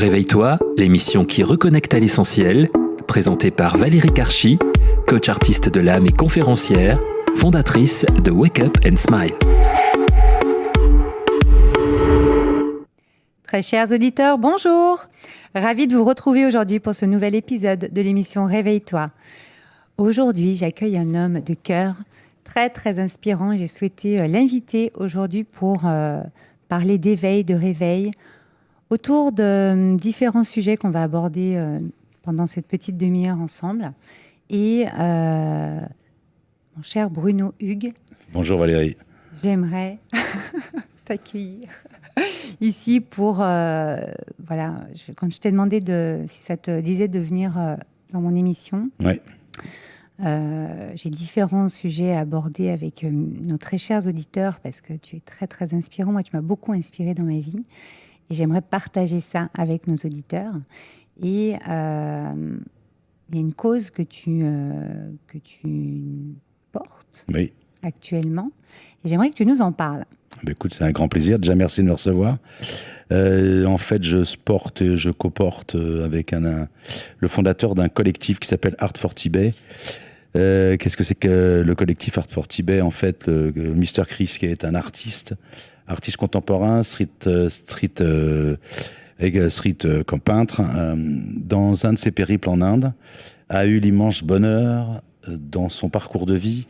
Réveille-toi, l'émission qui reconnecte à l'essentiel, présentée par Valérie Karchi, coach artiste de l'âme et conférencière, fondatrice de Wake Up and Smile. Très chers auditeurs, bonjour. Ravie de vous retrouver aujourd'hui pour ce nouvel épisode de l'émission Réveille-toi. Aujourd'hui, j'accueille un homme de cœur très inspirant. J'ai souhaité l'inviter aujourd'hui pour parler d'éveil, de réveil, autour de différents sujets qu'on va aborder pendant cette petite demi-heure ensemble. Et mon cher Bruno Hugues. Bonjour Valérie. J'aimerais t'accueillir ici pour... quand je t'ai demandé si ça te disait de venir dans mon émission, ouais. J'ai différents sujets à aborder avec nos très chers auditeurs parce que tu es très inspirant. Moi, tu m'as beaucoup inspiré dans ma vie et j'aimerais partager ça avec nos auditeurs. Et il y a une cause que tu portes actuellement et j'aimerais que tu nous en parles. Écoute, c'est un grand plaisir. Déjà, merci de me recevoir. En fait, je coporte avec le fondateur d'un collectif qui s'appelle Art for Tibet. Qu'est-ce que c'est que le collectif Art for Tibet? En fait, Mr. Chris, qui est un artiste contemporain, street comme peintre, dans un de ses périples en Inde, a eu l'immense bonheur dans son parcours de vie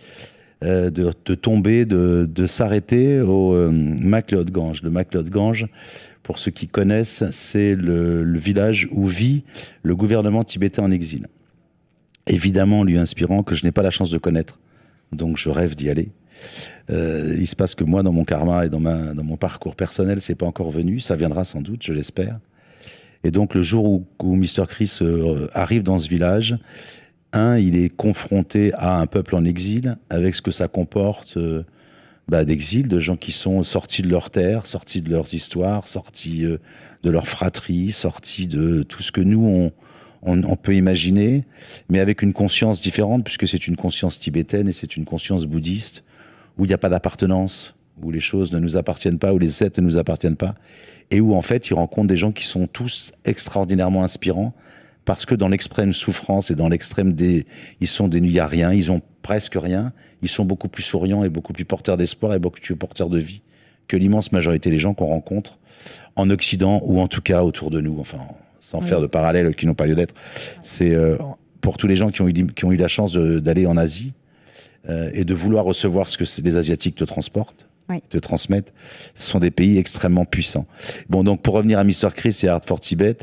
de tomber, de s'arrêter au McLeod Gange. Le McLeod Gange, pour ceux qui connaissent, c'est le village où vit le gouvernement tibétain en exil. Évidemment, lui inspirant, que je n'ai pas la chance de connaître. Donc je rêve d'y aller. Il se passe que moi, dans mon karma et dans mon parcours personnel, c'est pas encore venu. Ça viendra sans doute, je l'espère. Et donc le jour où Mr. Chris arrive dans ce village, il est confronté à un peuple en exil, avec ce que ça comporte d'exil, de gens qui sont sortis de leur terre, sortis de leurs histoires, sortis de leur fratrie, sortis de tout ce que nous, on peut imaginer, mais avec une conscience différente, puisque c'est une conscience tibétaine et c'est une conscience bouddhiste, où il n'y a pas d'appartenance, où les choses ne nous appartiennent pas, où les êtres ne nous appartiennent pas, et où en fait, ils rencontrent des gens qui sont tous extraordinairement inspirants, parce que dans l'extrême souffrance et dans l'extrême ils sont dénués à rien, ils ont presque rien, ils sont beaucoup plus souriants et beaucoup plus porteurs d'espoir et beaucoup plus porteurs de vie que l'immense majorité des gens qu'on rencontre en Occident ou en tout cas autour de nous, enfin, sans faire de parallèles qui n'ont pas lieu d'être. C'est pour tous les gens qui ont eu la chance d'aller en Asie et de vouloir recevoir ce que les Asiatiques te transportent, te transmettent, ce sont des pays extrêmement puissants. Bon, donc pour revenir à Mr. Chris et Art for Tibet,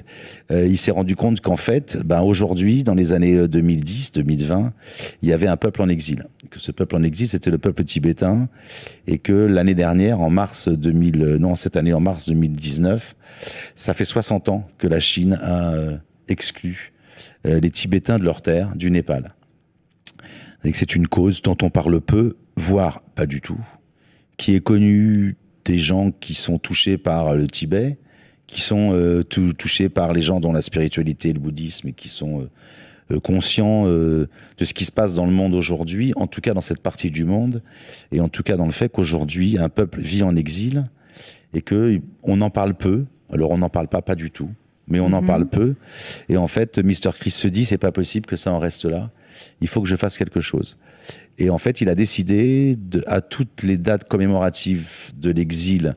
il s'est rendu compte qu'en fait, aujourd'hui, dans les années 2010, 2020, il y avait un peuple en exil. Que ce peuple en exil, c'était le peuple tibétain, et que l'année dernière, cette année en mars 2019, ça fait 60 ans que la Chine a exclu les Tibétains de leur terre, du Népal. Et que c'est une cause dont on parle peu, voire pas du tout, qui est connu des gens qui sont touchés par le Tibet, qui sont touchés par les gens dont la spiritualité, le bouddhisme, et qui sont conscients de ce qui se passe dans le monde aujourd'hui, en tout cas dans cette partie du monde, et en tout cas dans le fait qu'aujourd'hui, un peuple vit en exil, et qu'on en parle peu. Alors on n'en parle pas du tout, mais on en parle peu. Et en fait, Mr. Chris se dit, c'est pas possible que ça en reste là. Il faut que je fasse quelque chose. Et en fait, il a décidé, à toutes les dates commémoratives de l'exil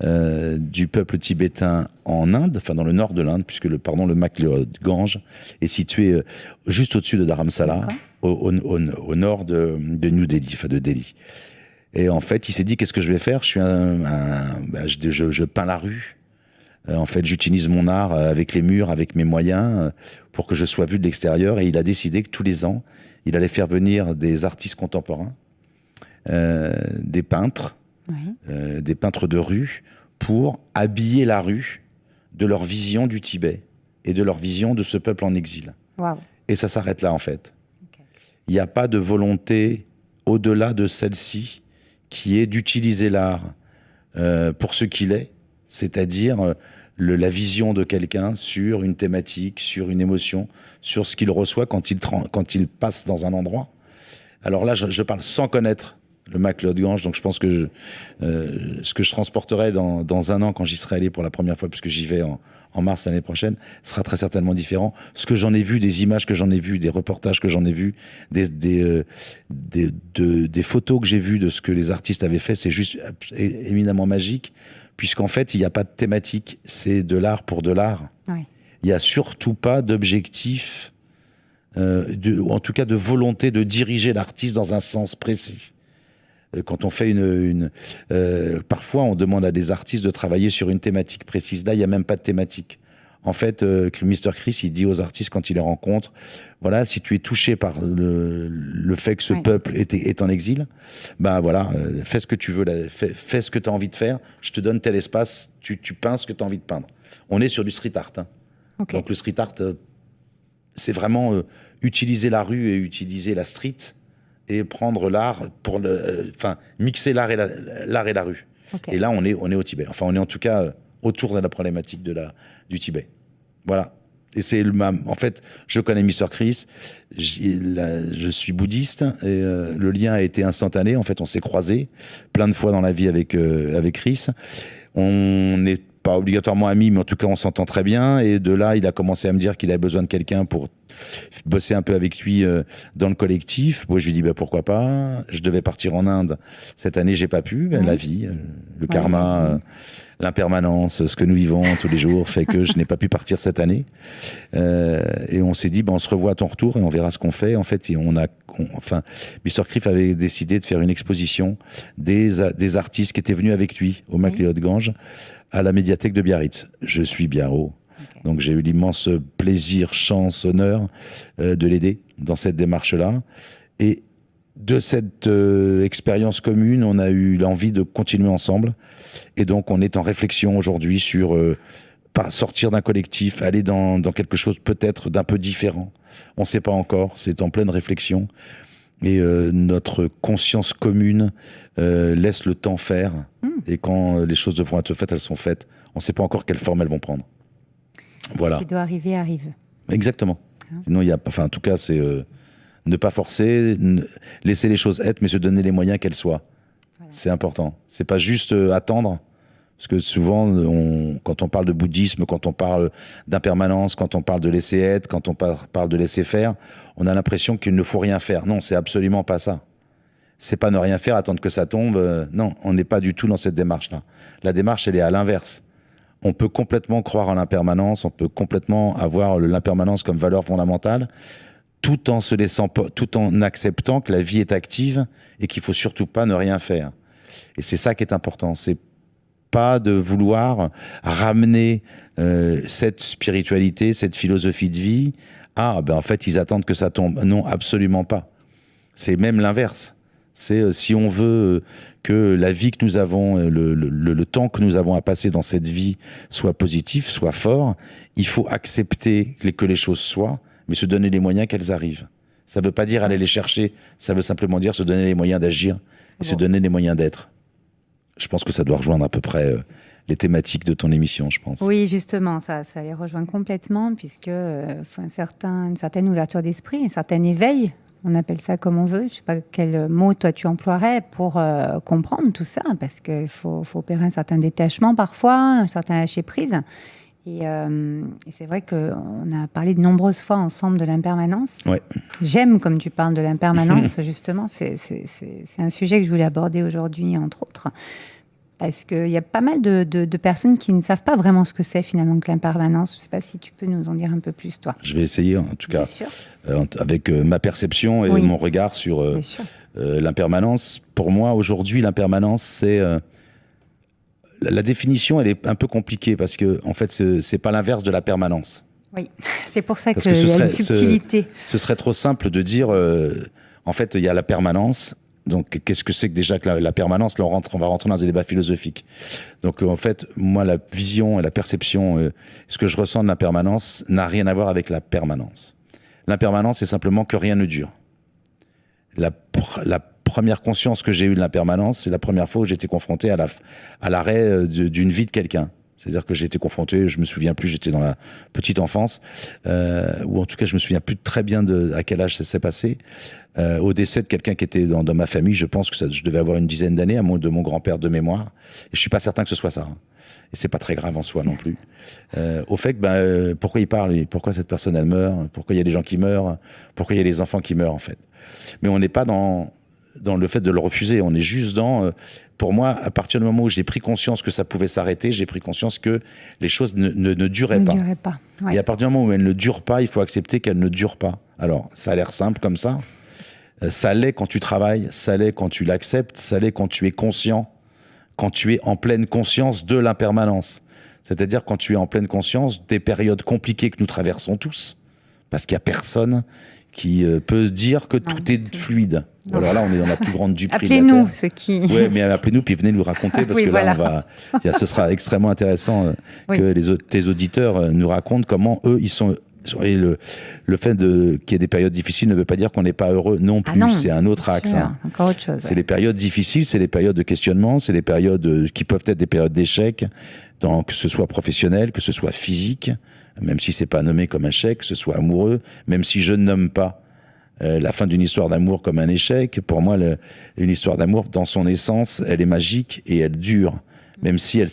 du peuple tibétain en Inde, enfin dans le nord de l'Inde, puisque le McLeod Gange est situé juste au-dessus de Dharamsala, au nord de New Delhi, enfin de Delhi. Et en fait, il s'est dit, qu'est-ce que je vais faire? Je peins la rue. En fait, j'utilise mon art avec les murs, avec mes moyens, pour que je sois vu de l'extérieur. Et il a décidé que tous les ans, il allait faire venir des artistes contemporains, des peintres, des peintres de rue, pour habiller la rue de leur vision du Tibet et de leur vision de ce peuple en exil. Wow. Et ça s'arrête là, en fait. Okay. Il n'y a pas de volonté au-delà de celle-ci qui est d'utiliser l'art pour ce qu'il est, c'est-à-dire la vision de quelqu'un sur une thématique, sur une émotion, sur ce qu'il reçoit quand il passe dans un endroit. Alors là, je parle sans connaître le McLeod Gange. Donc je pense que ce que je transporterai dans un an quand j'y serai allé pour la première fois, puisque j'y vais en mars l'année prochaine, sera très certainement différent. Ce que j'en ai vu, des images que j'en ai vues, des reportages que j'en ai vus, des photos que j'ai vues de ce que les artistes avaient fait, c'est juste éminemment magique, puisqu'en fait, il n'y a pas de thématique, c'est de l'art pour de l'art. Oui. Il n'y a surtout pas d'objectif, ou en tout cas de volonté de diriger l'artiste dans un sens précis. Quand on fait parfois on demande à des artistes de travailler sur une thématique précise. Là, il n'y a même pas de thématique. En fait, Mr. Chris, il dit aux artistes quand il les rencontre, voilà, si tu es touché par le fait que ce peuple est en exil, bah voilà, fais ce que tu veux, fais ce que tu as envie de faire, je te donne tel espace, tu peins ce que tu as envie de peindre. On est sur du street art. Hein. Okay. Donc le street art, c'est vraiment utiliser la rue et utiliser la street et prendre l'art pour mixer l'art et la rue. Okay. Et là, on est au Tibet. Enfin, on est en tout cas autour de la problématique du Tibet. Voilà. Et c'est en fait, je connais Mr. Chris, je suis bouddhiste et le lien a été instantané. En fait, on s'est croisés plein de fois dans la vie avec Chris. On n'est pas obligatoirement amis, mais en tout cas, on s'entend très bien. Et de là, il a commencé à me dire qu'il avait besoin de quelqu'un pour bosser un peu avec lui dans le collectif. Moi, je lui dis pourquoi pas. Je devais partir en Inde cette année, j'ai pas pu. La vie, le karma, l'impermanence, ce que nous vivons tous les jours fait que je n'ai pas pu partir cette année. Et on s'est dit, on se revoit à ton retour et on verra ce qu'on fait. En fait, Mr. Chris avait décidé de faire une exposition des artistes qui étaient venus avec lui au McLeod Gange à la médiathèque de Biarritz. Je suis Biarro. Okay. Donc j'ai eu l'immense plaisir, chance, honneur de l'aider dans cette démarche-là. Et de cette expérience commune, on a eu l'envie de continuer ensemble. Et donc on est en réflexion aujourd'hui sur sortir d'un collectif, aller dans quelque chose peut-être d'un peu différent. On ne sait pas encore, c'est en pleine réflexion. Et notre conscience commune laisse le temps faire. Et quand les choses devront être faites, elles sont faites. On ne sait pas encore quelle forme elles vont prendre. Voilà. Ce qui doit arriver, arrive. Exactement. Sinon, en tout cas, c'est ne pas forcer, laisser les choses être, mais se donner les moyens qu'elles soient. Voilà. C'est important. C'est pas juste attendre. Parce que souvent, quand on parle de bouddhisme, quand on parle d'impermanence, quand on parle de laisser être, quand on parle de laisser faire, on a l'impression qu'il ne faut rien faire. Non, c'est absolument pas ça. C'est pas ne rien faire, attendre que ça tombe. Non, on n'est pas du tout dans cette démarche-là. La démarche, elle est à l'inverse. On peut complètement croire en l'impermanence, on peut complètement avoir l'impermanence comme valeur fondamentale, tout en acceptant que la vie est active et qu'il faut surtout pas ne rien faire. Et c'est ça qui est important. C'est pas de vouloir ramener cette spiritualité, cette philosophie de vie en fait, ils attendent que ça tombe. Non, absolument pas. C'est même l'inverse. C'est si on veut que la vie que nous avons, le temps que nous avons à passer dans cette vie soit positif, soit fort, il faut accepter que les choses soient, mais se donner les moyens qu'elles arrivent. Ça ne veut pas dire aller les chercher, ça veut simplement dire se donner les moyens d'agir et se donner les moyens d'être. Je pense que ça doit rejoindre à peu près les thématiques de ton émission, je pense. Oui, justement, ça les rejoint complètement, puisque une certaine ouverture d'esprit, un certain éveil, on appelle ça comme on veut. Je ne sais pas quel mot toi tu emploierais pour comprendre tout ça, parce qu'il faut opérer un certain détachement parfois, un certain lâcher-prise. Et c'est vrai qu'on a parlé de nombreuses fois ensemble de l'impermanence. Ouais. J'aime comme tu parles de l'impermanence, justement. C'est un sujet que je voulais aborder aujourd'hui, entre autres. Parce qu'il y a pas mal de personnes qui ne savent pas vraiment ce que c'est finalement que l'impermanence. Je ne sais pas si tu peux nous en dire un peu plus, toi. Je vais essayer, en tout cas, avec ma perception et mon regard sur l'impermanence. Pour moi, aujourd'hui, l'impermanence, c'est... la définition, elle est un peu compliquée parce que, en fait, c'est pas l'inverse de la permanence. Oui, c'est pour ça qu'il y a une subtilité. Ce serait trop simple de dire, en fait, il y a la permanence. Donc, qu'est-ce que c'est que déjà que la permanence ? Là, on va rentrer dans un débat philosophique. Donc, en fait, moi, la vision et la perception, ce que je ressens de l'impermanence n'a rien à voir avec la permanence. L'impermanence, c'est simplement que rien ne dure. La première conscience que j'ai eue de l'impermanence, c'est la première fois où j'ai été confronté à l'arrêt d'une vie de quelqu'un. C'est-à-dire que j'ai été confronté, je me souviens plus, j'étais dans la petite enfance, ou en tout cas je me souviens plus très bien à quel âge ça s'est passé, au décès de quelqu'un qui était dans ma famille. Je pense que je devais avoir une dizaine d'années, de mon grand-père de mémoire. Et je suis pas certain que ce soit ça. Hein. Et c'est pas très grave en soi non plus. Au fait que pourquoi il parle, pourquoi cette personne elle meurt, pourquoi il y a des gens qui meurent, pourquoi il y a des enfants qui meurent en fait. Mais on n'est pas dans le fait de le refuser, on est juste pour moi, à partir du moment où j'ai pris conscience que ça pouvait s'arrêter, j'ai pris conscience que les choses ne duraient pas. Ouais. Et à partir du moment où elles ne durent pas, il faut accepter qu'elles ne durent pas. Alors, ça a l'air simple comme ça. Ça l'est quand tu travailles, ça l'est quand tu l'acceptes, ça l'est quand tu es conscient, quand tu es en pleine conscience de l'impermanence. C'est-à-dire quand tu es en pleine conscience des périodes compliquées que nous traversons tous. Parce qu'il n'y a personne qui peut dire que tout est fluide. Non. Alors là, on est dans la plus grande duperie de la Terre. Appelez-nous, ceux qui... Oui, mais appelez-nous, puis venez nous raconter, parce que là, ce sera extrêmement intéressant que tes auditeurs nous racontent comment eux, ils sont... Et le fait qu'il y ait des périodes difficiles ne veut pas dire qu'on n'est pas heureux non plus. C'est un autre axe. Hein. Encore autre chose. C'est les périodes difficiles, c'est les périodes de questionnement, c'est les périodes qui peuvent être des périodes d'échec, que ce soit professionnel, que ce soit physique, même si c'est pas nommé comme un échec, que ce soit amoureux, même si je ne nomme pas la fin d'une histoire d'amour comme un échec. Pour moi, une histoire d'amour, dans son essence, elle est magique et elle dure. Même si elle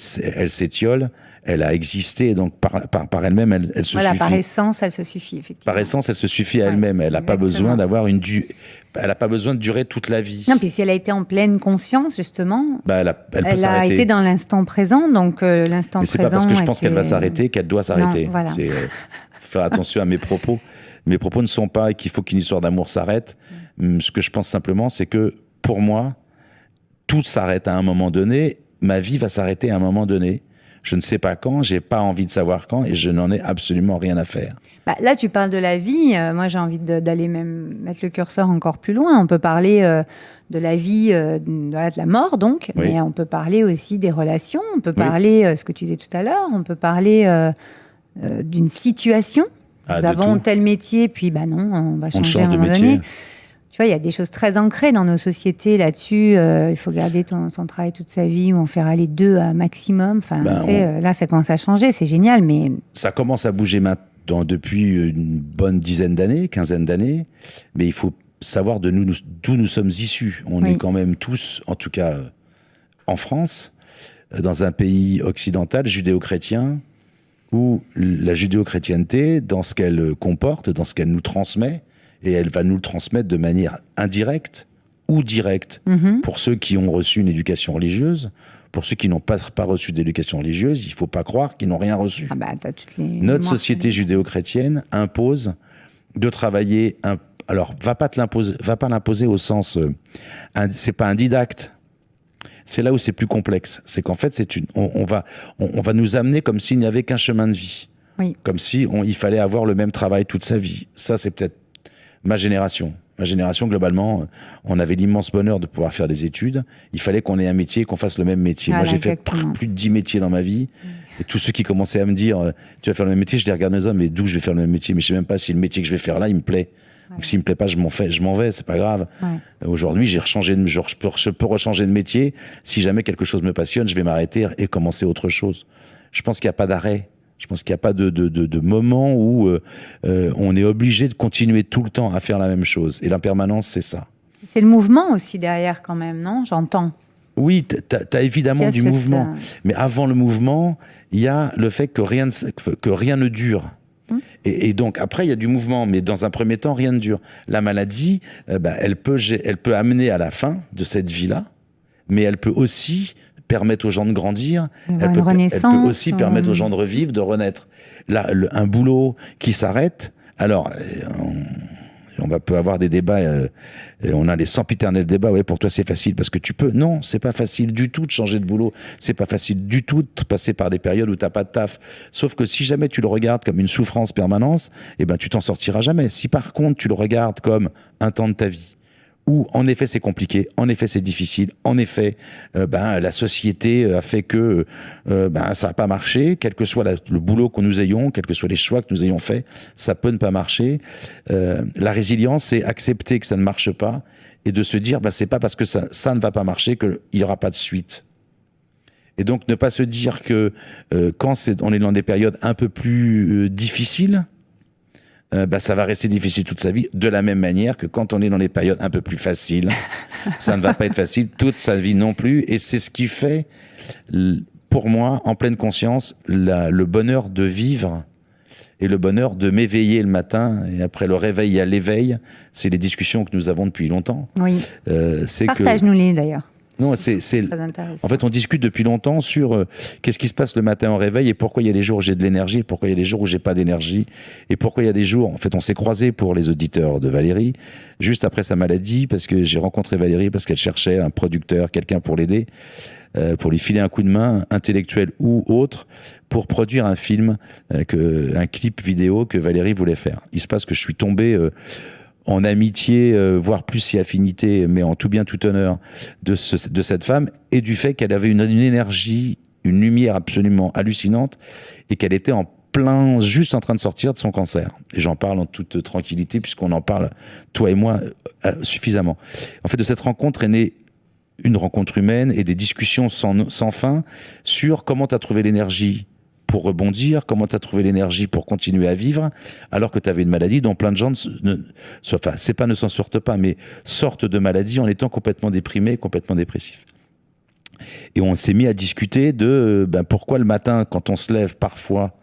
s'étiole, elle a existé, donc par elle-même, elle se suffit. Par essence, elle se suffit, effectivement. Par essence, elle se suffit à elle-même. Elle n'a pas besoin elle n'a pas besoin de durer toute la vie. Non, puis si elle a été en pleine conscience, justement, elle elle a été dans l'instant présent, donc l'instant présent... Mais c'est pas parce que je pense qu'elle va s'arrêter qu'elle doit s'arrêter. Non, voilà. Faut faire attention à mes propos. Mes propos ne sont pas qu'il faut qu'une histoire d'amour s'arrête. Ce que je pense simplement, c'est que, pour moi, tout s'arrête à un moment donné. Ma vie va s'arrêter à un moment donné. Je ne sais pas quand, j'ai pas envie de savoir quand et je n'en ai absolument rien à faire. Là, tu parles de la vie. Moi, j'ai envie d'aller même mettre le curseur encore plus loin. On peut parler de la vie, de la mort, donc, oui. Mais on peut parler aussi des relations. On peut parler, ce que tu disais tout à l'heure, on peut parler d'une situation. Nous avons tel métier, puis non, on va changer à un moment donné. Tu vois, il y a des choses très ancrées dans nos sociétés là-dessus. Il faut garder son travail toute sa vie ou en faire aller 2 à maximum. Enfin, là, ça commence à changer, c'est génial, mais... Ça commence à bouger maintenant depuis une bonne quinzaine d'années, mais il faut savoir d'où nous sommes issus. On est quand même tous, en tout cas en France, dans un pays occidental, judéo-chrétien, où la judéo-chrétienté, dans ce qu'elle comporte, dans ce qu'elle nous transmet, et elle va nous le transmettre de manière indirecte ou directe. Pour ceux qui ont reçu une éducation religieuse, pour ceux qui n'ont pas reçu d'éducation religieuse, il ne faut pas croire qu'ils n'ont rien reçu. Notre société judéo-chrétienne impose de travailler... Alors, va pas l'imposer au sens... c'est pas un didacte. C'est là où c'est plus complexe. C'est qu'en fait, on va nous amener comme s'il n'y avait qu'un chemin de vie. Oui. Comme si il fallait avoir le même travail toute sa vie. Ça, c'est peut-être ma génération. Ma génération, globalement, on avait l'immense bonheur de pouvoir faire des études. Il fallait qu'on ait un métier, qu'on fasse le même métier. Moi, j'ai fait plus de 10 métiers dans ma vie. Et tous ceux qui commençaient à me dire tu vas faire le même métier, je les regarde les hommes, mais d'où je vais faire le même métier? Mais je sais même pas si le métier que je vais faire là, il me plaît. Donc s'il me plaît pas, je m'en vais, c'est pas grave. Aujourd'hui, je peux rechanger de métier. Si jamais quelque chose me passionne, je vais m'arrêter et commencer autre chose. Je pense qu'il n'y a pas d'arrêt. Je pense qu'il n'y a pas de moment où on est obligé de continuer tout le temps à faire la même chose. Et l'impermanence, c'est ça. C'est le mouvement aussi derrière quand même, non? J'entends. Oui, t'as évidemment du mouvement. Mais avant le mouvement, il y a le fait que rien ne dure. Et donc, après, il y a du mouvement. Mais dans un premier temps, rien ne dure. La maladie, elle peut amener à la fin de cette vie-là, mais elle peut aussi... permettre aux gens de grandir, elle peut aussi permettre aux gens de revivre, de renaître. Là, un boulot qui s'arrête, alors on peut avoir des débats, on a les sempiternels débats, ouais, pour toi c'est facile parce que tu peux. Non, c'est pas facile du tout de changer de boulot, c'est pas facile du tout de passer par des périodes où t'as pas de taf. Sauf que si jamais tu le regardes comme une souffrance permanente, tu t'en sortiras jamais. Si par contre tu le regardes comme un temps de ta vie, où en effet c'est compliqué, en effet c'est difficile, en effet la société a fait que ça n'a pas marché, quel que soit le boulot que nous ayons, quels que soient les choix que nous ayons faits, ça peut ne pas marcher. La résilience, c'est accepter que ça ne marche pas et de se dire c'est pas parce que ça ne va pas marcher qu'il n'y aura pas de suite. Et donc, ne pas se dire que quand on est dans des périodes un peu plus difficiles, ça va rester difficile toute sa vie, de la même manière que quand on est dans des périodes un peu plus faciles, ça ne va pas être facile toute sa vie non plus. Et c'est ce qui fait, pour moi, en pleine conscience, le bonheur de vivre et le bonheur de m'éveiller le matin. Et après le réveil, il y a l'éveil. C'est les discussions que nous avons depuis longtemps. Oui. Partage-nous-les d'ailleurs. Non, c'est très intéressant. En fait, on discute depuis longtemps sur qu'est-ce qui se passe le matin au réveil et pourquoi il y a des jours où j'ai de l'énergie, pourquoi il y a des jours où j'ai pas d'énergie et pourquoi il y a des jours. En fait, on s'est croisés pour les auditeurs de Valérie juste après sa maladie parce que j'ai rencontré Valérie parce qu'elle cherchait un producteur, quelqu'un pour l'aider, pour lui filer un coup de main, intellectuel ou autre, pour produire un film, un clip vidéo que Valérie voulait faire. Il se passe que je suis tombé en amitié, voire plus si affinité, mais en tout bien tout honneur de cette femme, et du fait qu'elle avait une énergie, une lumière absolument hallucinante, et qu'elle était juste en train de sortir de son cancer. Et j'en parle en toute tranquillité, puisqu'on en parle, toi et moi, suffisamment. En fait, de cette rencontre est née une rencontre humaine et des discussions sans fin sur comment tu as trouvé l'énergie pour rebondir, comment tu as trouvé l'énergie pour continuer à vivre, alors que tu avais une maladie dont plein de gens, c'est pas ne s'en sortent pas, mais sortent de maladie en étant complètement déprimés, complètement dépressifs. Et on s'est mis à discuter de pourquoi le matin, quand on se lève parfois,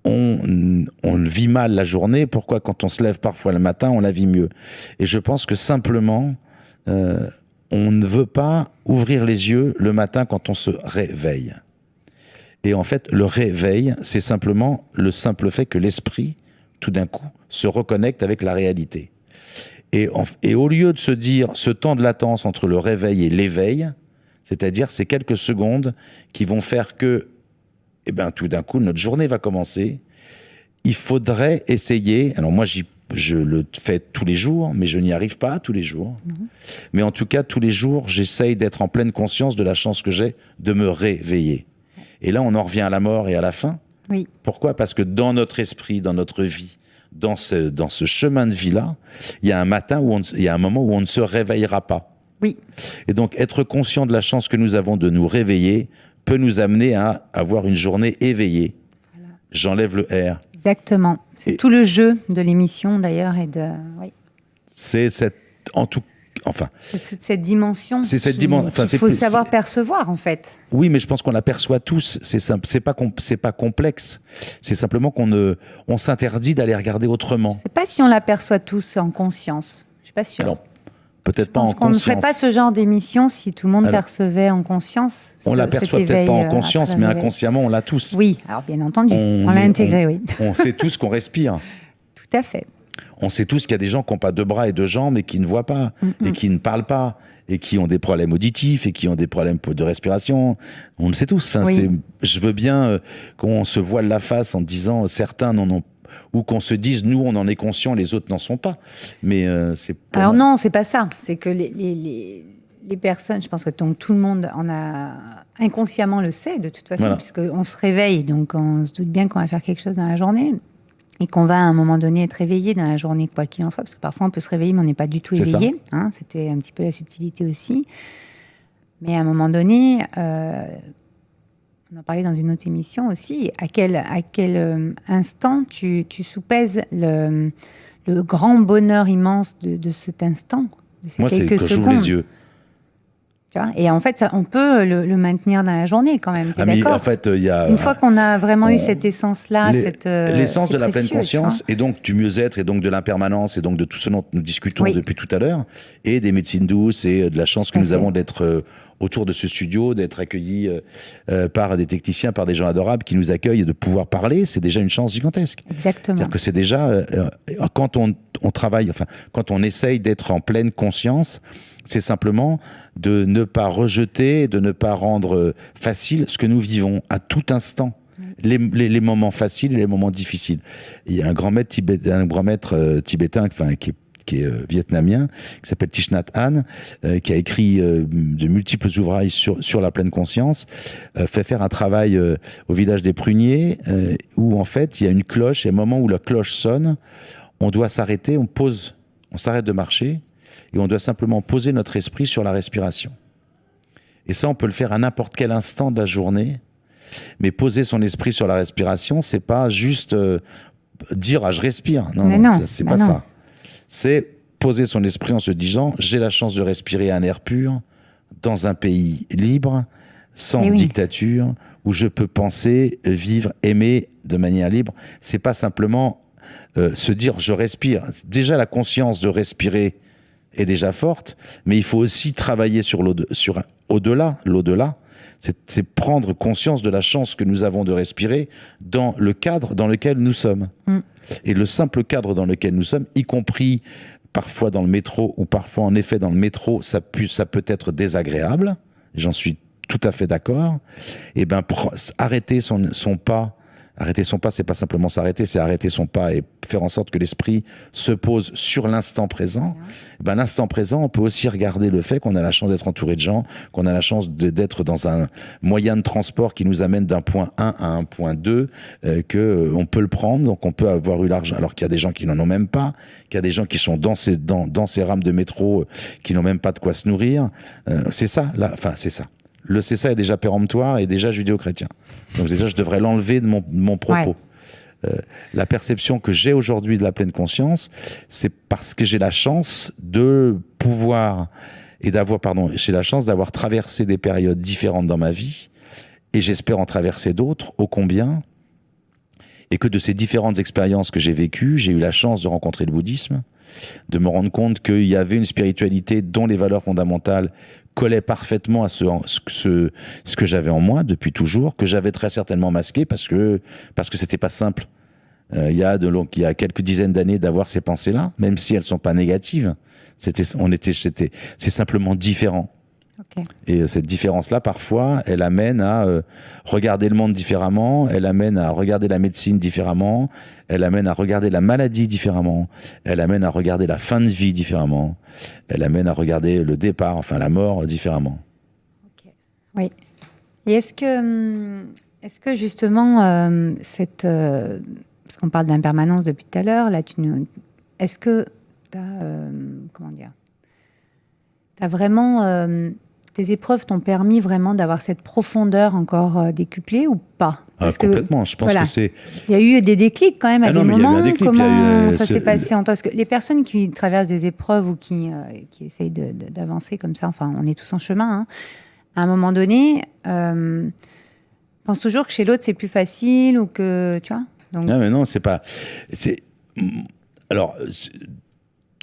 on vit mal la journée, pourquoi quand on se lève parfois le matin, on la vit mieux. Et je pense que simplement, on ne veut pas ouvrir les yeux le matin quand on se réveille. Et en fait, le réveil, c'est simplement le simple fait que l'esprit, tout d'un coup, se reconnecte avec la réalité. Et au lieu de se dire ce temps de latence entre le réveil et l'éveil, c'est-à-dire ces quelques secondes qui vont faire que, tout d'un coup, notre journée va commencer, il faudrait essayer, alors moi je le fais tous les jours, mais je n'y arrive pas tous les jours. Mais en tout cas, tous les jours, j'essaye d'être en pleine conscience de la chance que j'ai de me réveiller. Et là, on en revient à la mort et à la fin. Oui. Pourquoi ? Parce que dans notre esprit, dans notre vie, dans ce chemin de vie-là, il y a un moment où on ne se réveillera pas. Oui. Et donc, être conscient de la chance que nous avons de nous réveiller peut nous amener à avoir une journée éveillée. Voilà. J'enlève le R. Exactement. C'est tout le jeu de l'émission, d'ailleurs, oui. C'est c'est toute cette dimension. C'est cette dimension. Il faut savoir percevoir, en fait. Oui, mais je pense qu'on l'aperçoit tous. C'est simple. C'est pas complexe. C'est simplement on s'interdit d'aller regarder autrement. Je ne sais pas si on l'aperçoit tous en conscience. Je suis pas sûre. Alors, peut-être pas en conscience. On ne ferait pas ce genre d'émission si tout le monde percevait en conscience. On l'aperçoit peut-être pas en conscience, mais inconsciemment, on l'a tous. Oui, alors bien entendu. On l'a intégré, oui. On sait tous qu'on respire. Tout à fait. On sait tous qu'il y a des gens qui n'ont pas de bras et de jambes et qui ne voient pas, et qui ne parlent pas, et qui ont des problèmes auditifs, et qui ont des problèmes de respiration. On le sait tous. Enfin, je veux bien qu'on se voile la face en disant certains n'en ont, ou qu'on se dise nous on en est conscient, les autres n'en sont pas. Mais c'est. Alors non, c'est pas ça. C'est que les personnes, je pense que tout le monde en a inconsciemment le sait de toute façon, puisqu'on se réveille, donc on se doute bien qu'on va faire quelque chose dans la journée. Et qu'on va à un moment donné être réveillé dans la journée, quoi qu'il en soit, parce que parfois on peut se réveiller, mais on n'est pas du tout éveillé. C'était un petit peu la subtilité aussi. Mais à un moment donné, on en parlait dans une autre émission aussi, à quel instant tu soupèses le grand bonheur immense de cet instant, de ces quelques secondes. Moi, c'est quand j'ouvre les yeux. Et en fait, on peut le maintenir dans la journée quand même. D'accord ? En fait, il y a une fois qu'on a vraiment eu cette essence-là, l'essence de la pleine conscience, et donc du mieux-être, et donc de l'impermanence, et donc de tout ce dont nous discutons depuis tout à l'heure, et des médecines douces, et de la chance que nous avons d'être autour de ce studio, d'être accueillis par des techniciens, par des gens adorables qui nous accueillent, et de pouvoir parler, c'est déjà une chance gigantesque. Exactement. C'est-à-dire que c'est déjà quand on travaille, quand on essaye d'être en pleine conscience, c'est simplement de ne pas rejeter, de ne pas rendre facile ce que nous vivons à tout instant. Les moments faciles et les moments difficiles. Il y a un grand maître tibétain qui est vietnamien, qui s'appelle Thich Nhat Hanh, qui a écrit de multiples ouvrages sur la pleine conscience, fait faire un travail au village des Pruniers, où en fait il y a une cloche, et au moment où la cloche sonne, on doit s'arrêter, on s'arrête de marcher, et on doit simplement poser notre esprit sur la respiration. Et ça, on peut le faire à n'importe quel instant de la journée. Mais poser son esprit sur la respiration, c'est pas juste dire je respire. Non, c'est pas ça. C'est poser son esprit en se disant j'ai la chance de respirer un air pur dans un pays libre, sans dictature, où je peux penser, vivre, aimer de manière libre. C'est pas simplement se dire je respire. Déjà la conscience de respirer est déjà forte, mais il faut aussi travailler sur au-delà. L'au-delà, c'est prendre conscience de la chance que nous avons de respirer dans le cadre dans lequel nous sommes. Et le simple cadre dans lequel nous sommes, y compris parfois dans le métro, ou parfois en effet dans le métro, ça peut être désagréable, j'en suis tout à fait d'accord. Et ben arrêter son pas. Arrêter son pas, c'est pas simplement s'arrêter, c'est arrêter son pas et faire en sorte que l'esprit se pose sur l'instant présent. Ben, l'instant présent, on peut aussi regarder le fait qu'on a la chance d'être entouré de gens, qu'on a la chance d'être dans un moyen de transport qui nous amène d'un point 1 à un point 2, qu'on peut le prendre, donc on peut avoir eu l'argent, alors qu'il y a des gens qui n'en ont même pas, qu'il y a des gens qui sont dans ces rames de métro qui n'ont même pas de quoi se nourrir. C'est ça, c'est ça. Le c'est ça est déjà péremptoire et déjà judéo-chrétien. Donc déjà, je devrais l'enlever de mon propos. La perception que j'ai aujourd'hui de la pleine conscience, c'est parce que j'ai la chance de pouvoir j'ai la chance d'avoir traversé des périodes différentes dans ma vie et j'espère en traverser d'autres, ô combien, et que de ces différentes expériences que j'ai vécues, j'ai eu la chance de rencontrer le bouddhisme, de me rendre compte qu'il y avait une spiritualité dont les valeurs fondamentales collait parfaitement à ce que j'avais en moi depuis toujours, que j'avais très certainement masqué parce que c'était pas simple. Il y a quelques dizaines d'années d'avoir ces pensées-là, même si elles sont pas négatives. C'est simplement différent. Okay. Et cette différence-là, parfois, elle amène à regarder le monde différemment, elle amène à regarder la médecine différemment, elle amène à regarder la maladie différemment, elle amène à regarder la fin de vie différemment, elle amène à regarder le départ, enfin la mort différemment. Okay. Oui. Et est-ce que justement, parce qu'on parle d'impermanence depuis tout à l'heure, là, est-ce que tu as vraiment... tes épreuves t'ont permis vraiment d'avoir cette profondeur encore décuplée ou pas? Complètement, je pense que c'est... Il y a eu des déclics quand même à des moments. Il y a eu un déclic. Comment ça s'est passé en toi? Parce que les personnes qui traversent des épreuves ou qui essayent d'avancer comme ça, enfin, on est tous en chemin, hein, à un moment donné, pensent toujours que chez l'autre c'est plus facile ou que... Tu vois donc... Non, mais non, c'est pas... Alors,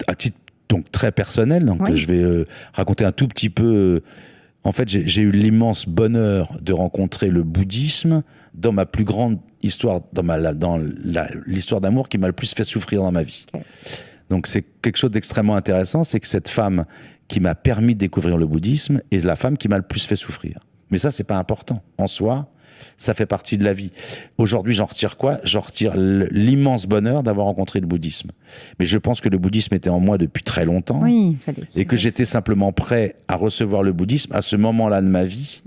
à titre donc très personnel, donc je vais raconter un tout petit peu. En fait, j'ai eu l'immense bonheur de rencontrer le bouddhisme dans ma plus grande histoire, dans l'histoire d'amour qui m'a le plus fait souffrir dans ma vie. Okay. Donc c'est quelque chose d'extrêmement intéressant, c'est que cette femme qui m'a permis de découvrir le bouddhisme est la femme qui m'a le plus fait souffrir. Mais ça, c'est pas important en soi. Ça fait partie de la vie. Aujourd'hui, j'en retire quoi? J'en retire l'immense bonheur d'avoir rencontré le bouddhisme. Mais je pense que le bouddhisme était en moi depuis très longtemps. Oui, et que j'étais simplement prêt à recevoir le bouddhisme à ce moment-là de ma vie,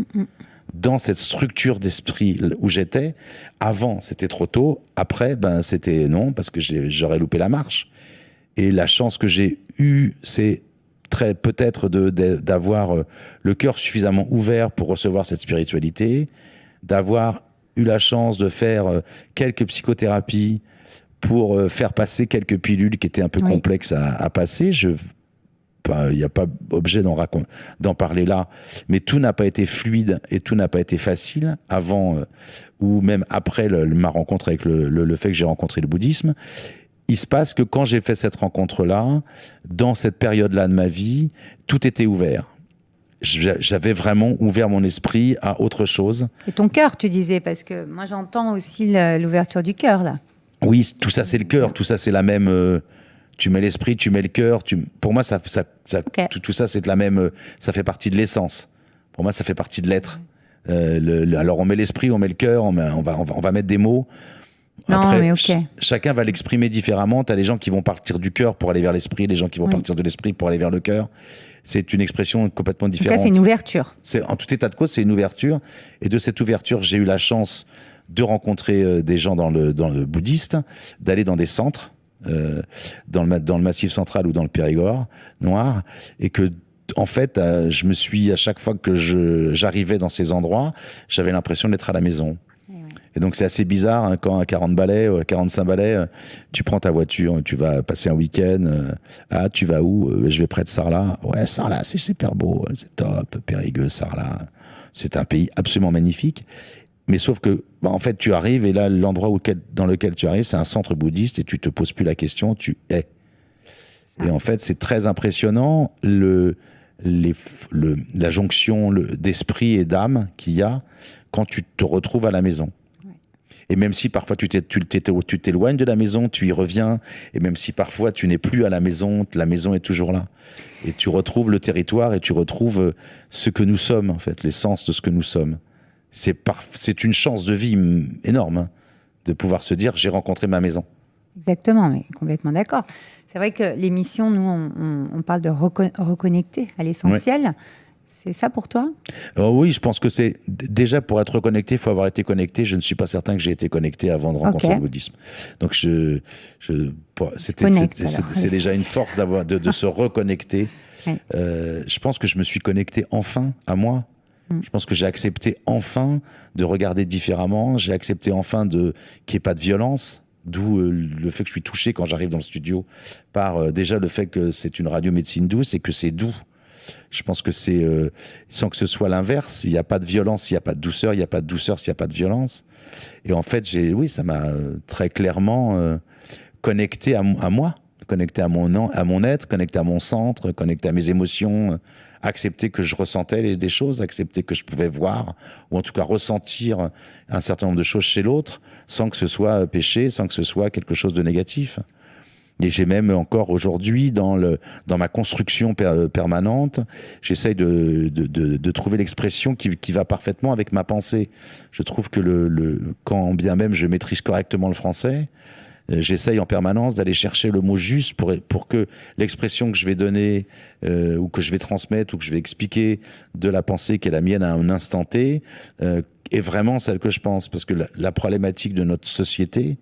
dans cette structure d'esprit où j'étais. Avant, c'était trop tôt. Après, c'était non, parce que j'aurais loupé la marche. Et la chance que j'ai eue, c'est peut-être d'avoir le cœur suffisamment ouvert pour recevoir cette spiritualité, d'avoir eu la chance de faire quelques psychothérapies pour faire passer quelques pilules qui étaient un peu complexes à passer. Il n'y a pas objet d'en parler là, mais tout n'a pas été fluide et tout n'a pas été facile avant ou même après ma rencontre avec le fait que j'ai rencontré le bouddhisme. Il se passe que quand j'ai fait cette rencontre-là, dans cette période-là de ma vie, tout était ouvert. J'avais vraiment ouvert mon esprit à autre chose. Et ton cœur, tu disais, parce que moi j'entends aussi l'ouverture du cœur, là. Oui, tout ça c'est le cœur, tout ça c'est la même... tu mets l'esprit, tu mets le cœur. Pour moi, okay. tout ça c'est de la même... ça fait partie de l'essence. Pour moi, ça fait partie de l'être. Alors on met l'esprit, on met le cœur, on va mettre des mots. Non, après, mais ok. Chacun va l'exprimer différemment. T'as les gens qui vont partir du cœur pour aller vers l'esprit, les gens qui vont partir de l'esprit pour aller vers le cœur. C'est une expression complètement différente. En tout cas, c'est une ouverture. En tout état de cause, c'est une ouverture. Et de cette ouverture, j'ai eu la chance de rencontrer des gens dans le bouddhiste, d'aller dans des centres, dans le Massif central ou dans le Périgord noir, et que en fait, je me suis, à chaque fois que j'arrivais dans ces endroits, j'avais l'impression d'être à la maison. Et donc c'est assez bizarre hein, quand à 40 balais, 45 balais, tu prends ta voiture, tu vas passer un week-end. Tu vas où? Je vais près de Sarlat. Ouais, Sarlat, c'est super beau, c'est top. Périgueux, Sarlat, c'est un pays absolument magnifique. Mais sauf que, en fait, tu arrives et là, l'endroit dans lequel tu arrives, c'est un centre bouddhiste et tu te poses plus la question, tu es. Et en fait, c'est très impressionnant la jonction d'esprit et d'âme qu'il y a quand tu te retrouves à la maison. Et même si parfois tu t'éloignes de la maison, tu y reviens. Et même si parfois tu n'es plus à la maison est toujours là. Et tu retrouves le territoire et tu retrouves ce que nous sommes, en fait, l'essence de ce que nous sommes. C'est une chance de vie énorme hein, de pouvoir se dire j'ai rencontré ma maison. Exactement, mais complètement d'accord. C'est vrai que l'émission, nous, on parle de reconnecter à l'essentiel. Oui. C'est ça pour toi? Oui, je pense que c'est déjà pour être reconnecté, il faut avoir été connecté. Je ne suis pas certain que j'ai été connecté avant de rencontrer le bouddhisme. Donc c'est déjà une force de se reconnecter. Oui. Je pense que je me suis connecté enfin à moi. Je pense que j'ai accepté enfin de regarder différemment. J'ai accepté enfin qu'il n'y ait pas de violence. D'où le fait que je suis touché quand j'arrive dans le studio par déjà le fait que c'est une radio médecine douce et que c'est doux. Je pense que c'est sans que ce soit l'inverse. Il n'y a pas de violence, il n'y a pas de douceur. Il n'y a pas de douceur s'il n'y a pas de violence. Et en fait, ça m'a très clairement connecté à moi, connecté à mon être, connecté à mon centre, connecté à mes émotions, accepter que je ressentais des choses, accepter que je pouvais voir, ou en tout cas ressentir un certain nombre de choses chez l'autre, sans que ce soit péché, sans que ce soit quelque chose de négatif. Et j'ai même encore aujourd'hui, dans ma construction permanente, j'essaye de trouver l'expression qui va parfaitement avec ma pensée. Je trouve que quand bien même je maîtrise correctement le français, j'essaye en permanence d'aller chercher le mot juste pour que l'expression que je vais donner ou que je vais transmettre ou que je vais expliquer de la pensée qui est la mienne à un instant T est vraiment celle que je pense. Parce que la problématique de notre société...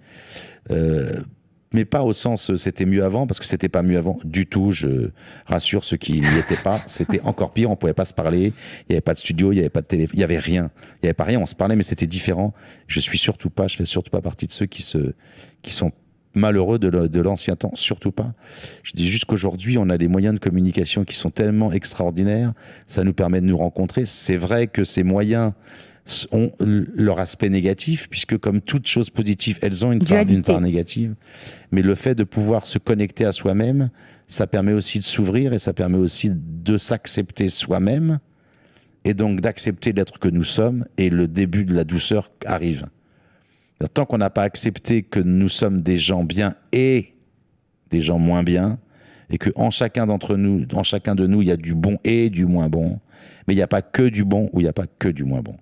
mais pas au sens c'était mieux avant, parce que c'était pas mieux avant du tout, je rassure ceux qui n'y étaient pas, c'était encore pire, on pouvait pas se parler, il n'y avait pas de studio, il n'y avait pas de téléphone, il n'y avait rien, on se parlait mais c'était différent. Je fais surtout pas partie de ceux qui sont malheureux de l'ancien temps, surtout pas. Je dis juste qu'aujourd'hui on a des moyens de communication qui sont tellement extraordinaires, ça nous permet de nous rencontrer. C'est vrai que ces moyens ont leur aspect négatif, puisque comme toute chose positive, elles ont une part négative. Mais le fait de pouvoir se connecter à soi-même, ça permet aussi de s'ouvrir et ça permet aussi de s'accepter soi-même et donc d'accepter l'être que nous sommes, et le début de la douceur arrive. Alors, tant qu'on n'a pas accepté que nous sommes des gens bien et des gens moins bien, et qu'en chacun de nous, il y a du bon et du moins bon, mais il n'y a pas que du bon ou il n'y a pas que du moins bon.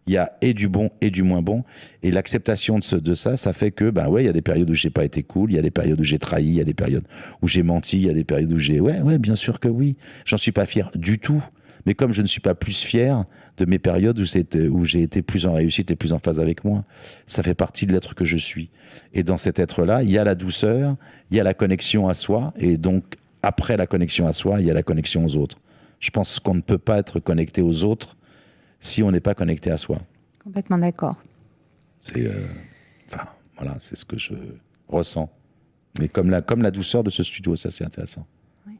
Il y a et du bon et du moins bon. Et l'acceptation de ça, ça fait que, il y a des périodes où j'ai pas été cool, il y a des périodes où j'ai trahi, il y a des périodes où j'ai menti, il y a des périodes où bien sûr que oui. J'en suis pas fier du tout. Mais comme je ne suis pas plus fier de mes périodes où j'ai été plus en réussite et plus en phase avec moi, ça fait partie de l'être que je suis. Et dans cet être-là, il y a la douceur, il y a la connexion à soi, et donc, après la connexion à soi, il y a la connexion aux autres. Je pense qu'on ne peut pas être connecté aux autres si on n'est pas connecté à soi. Complètement d'accord. C'est c'est ce que je ressens. Mais comme la douceur de ce studio, ça c'est intéressant. Oui.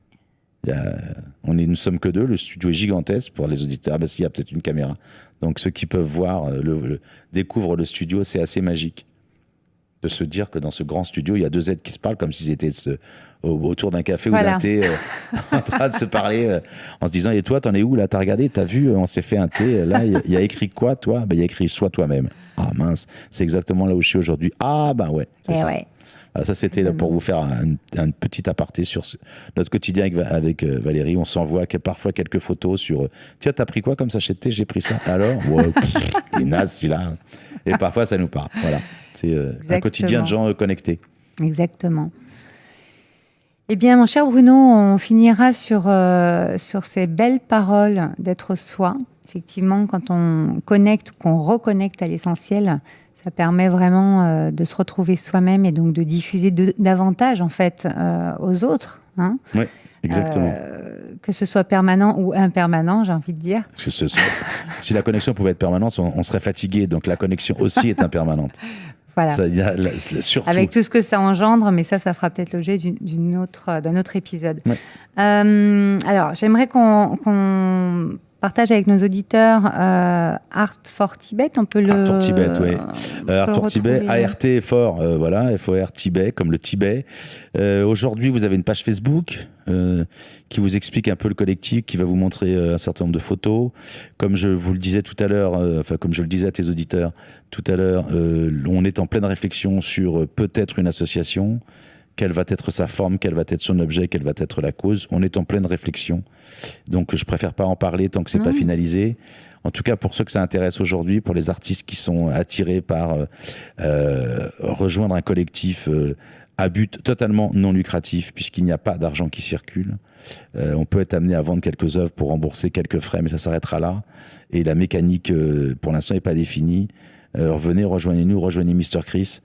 Nous sommes que deux, le studio est gigantesque pour les auditeurs. Il y a peut-être une caméra. Donc ceux qui peuvent voir, découvrent le studio, c'est assez magique de se dire que dans ce grand studio, il y a deux êtres qui se parlent comme s'ils étaient autour d'un café ou d'un thé, en train de se parler, en se disant « Et toi, t'en es où là? T'as regardé? T'as vu? On s'est fait un thé. Là, il y a écrit quoi, toi? » Il y a écrit « Sois toi-même. » Ah mince, c'est exactement là où je suis aujourd'hui. Ah ouais, c'est ça. Ouais. Alors, ça, c'était là pour vous faire un petit aparté sur notre quotidien avec Valérie. On s'envoie parfois quelques photos sur « Tiens, t'as pris quoi comme sachet de thé? J'ai pris ça. » Alors, il est naze celui-là. Et parfois, ça nous parle. Voilà. C'est un quotidien de gens connectés. Exactement. Eh bien, mon cher Bruno, on finira sur ces belles paroles d'être soi. Effectivement, quand on connecte ou qu'on reconnecte à l'essentiel, ça permet vraiment de se retrouver soi-même et donc de diffuser davantage en fait aux autres. Hein. Oui, exactement. que ce soit permanent ou impermanent, j'ai envie de dire. Si la connexion pouvait être permanente, on serait fatigué, donc la connexion aussi est impermanente. Voilà. Surtout. Avec tout ce que ça engendre, mais ça fera peut-être l'objet d'un autre épisode. Ouais. Alors, j'aimerais qu'on partage avec nos auditeurs Art for Tibet. On peut le. Art for Tibet, oui. Art for Tibet, ART fort, voilà, FOR Tibet, comme le Tibet. Aujourd'hui, vous avez une page Facebook qui vous explique un peu le collectif, qui va vous montrer un certain nombre de photos. Comme je vous le disais tout à l'heure, comme je le disais à tes auditeurs tout à l'heure, on est en pleine réflexion sur peut-être une association. Quelle va être sa forme, quel va être son objet, quelle va être la cause. On est en pleine réflexion. Donc, je préfère pas en parler tant que c'est pas finalisé. En tout cas, pour ceux que ça intéresse aujourd'hui, pour les artistes qui sont attirés par rejoindre un collectif à but totalement non lucratif, puisqu'il n'y a pas d'argent qui circule. On peut être amené à vendre quelques œuvres pour rembourser quelques frais, mais ça s'arrêtera là. Et la mécanique, pour l'instant, n'est pas définie. Revenez, rejoignez-nous, rejoignez Mr. Chris.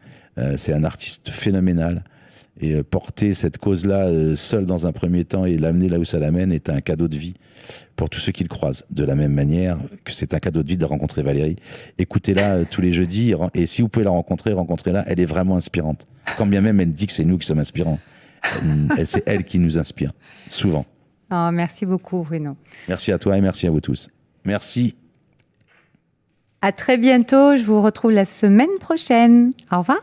C'est un artiste phénoménal. Et porter cette cause-là seul dans un premier temps et l'amener là où ça l'amène est un cadeau de vie pour tous ceux qui le croisent. De la même manière que c'est un cadeau de vie de rencontrer Valérie. Écoutez-la tous les jeudis et si vous pouvez la rencontrez-la. Elle est vraiment inspirante. Quand bien même elle dit que c'est nous qui sommes inspirants. C'est elle qui nous inspire, souvent. Oh, merci beaucoup, Bruno. Merci à toi et merci à vous tous. Merci. À très bientôt. Je vous retrouve la semaine prochaine. Au revoir.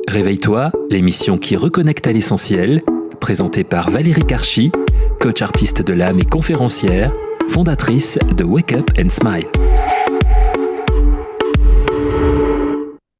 Réveille-toi, l'émission qui reconnecte à l'essentiel, présentée par Valérie Karchi, coach artiste de l'âme et conférencière, fondatrice de Wake Up and Smile.